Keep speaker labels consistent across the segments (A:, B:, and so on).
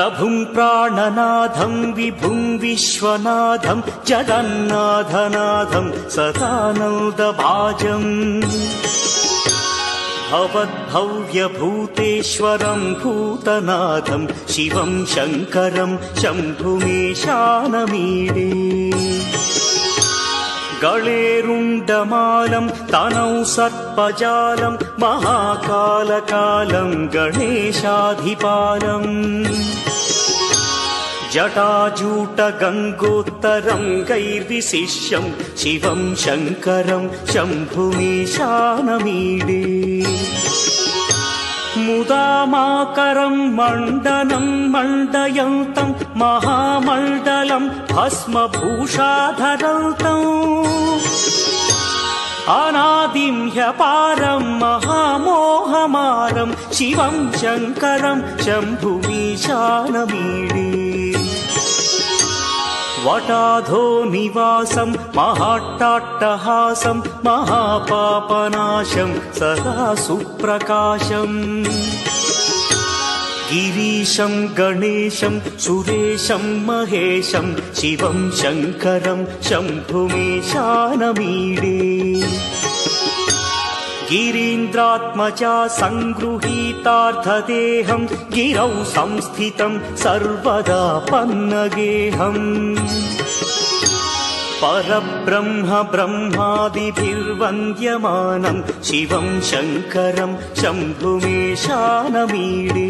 A: प्रभुं प्राणनाथं विभुं विश्वनाथं जगन्नाथनाथं सदानन्दभाजम् भवद्भव्यभूतेश्वरं भूतनाथं शिवं शङ्करं शम्भुमीशानमीडे गळेरुण्डमालं तनौ सर्पजालं महाकालकालं गणेशाधिपालम् जटाजूटगङ्गोत्तरं गैर्विशिष्यं शिवं शङ्करं शम्भुमीशानमीडे मुदामाकरं मण्डनं मण्डयन्तं महामण्डलं भस्मभूषाधरन्तम् अनादिं ह्यपारं महामोहमारं शिवं शङ्करं शम्भुमीशानमीडे वटाधो निवासं महाट्टाट्टहासं महापापनाशं सदा सुप्रकाशम् गिरीशं गणेशं सुरेशं महेशं शिवं शङ्करं शम्भुमीशानमीडे गिरीन्द्रात्मजा सङ्गृहीतार्थदेहं गिरौ संस्थितं सर्वदा पन्नगेहम् परब्रह्म ब्रह्मादिभिर्वन्द्यमानं शिवं शङ्करं शम्भुमीशानमीडे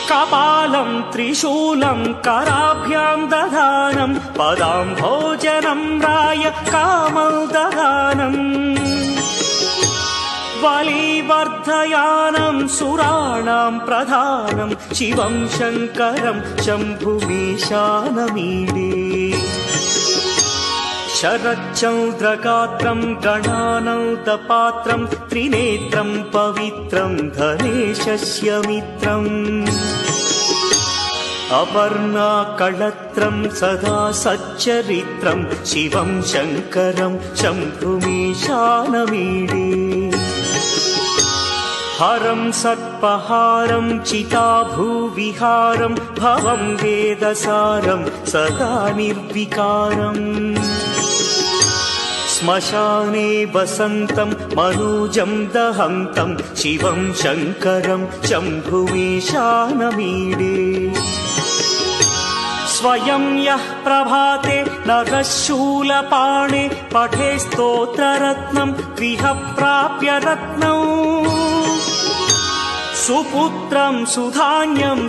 A: कपालं त्रिशूलं कराभ्यां दधानं पदाम्भोजनं राय कामोदधानम् बलिवर्धयानं सुराणां प्रधानं शिवं शङ्करं शम्भुमीशानमीडे शरच्चन्द्रगात्रं गणानन्दपात्रं त्रिनेत्रं पवित्रं धनेशस्य मित्रम् अपर्णाकळत्रं सदा सच्चरित्रं शिवं शङ्करं शम्भुमीशानमीडे हरं सर्पहारं चिताभूविहारं भवं वेदसारं सदा निर्विकारम् श्मशाने वसन्तं मनोजं दहन्तं शिवं शङ्करं शम्भुमीशानमीडे स्वयं यः प्रभाते नरः शूलपाणे पठे स्तोत्ररत्नं गृह प्राप्य रत्नम् सुपुत्रं सुधान्यं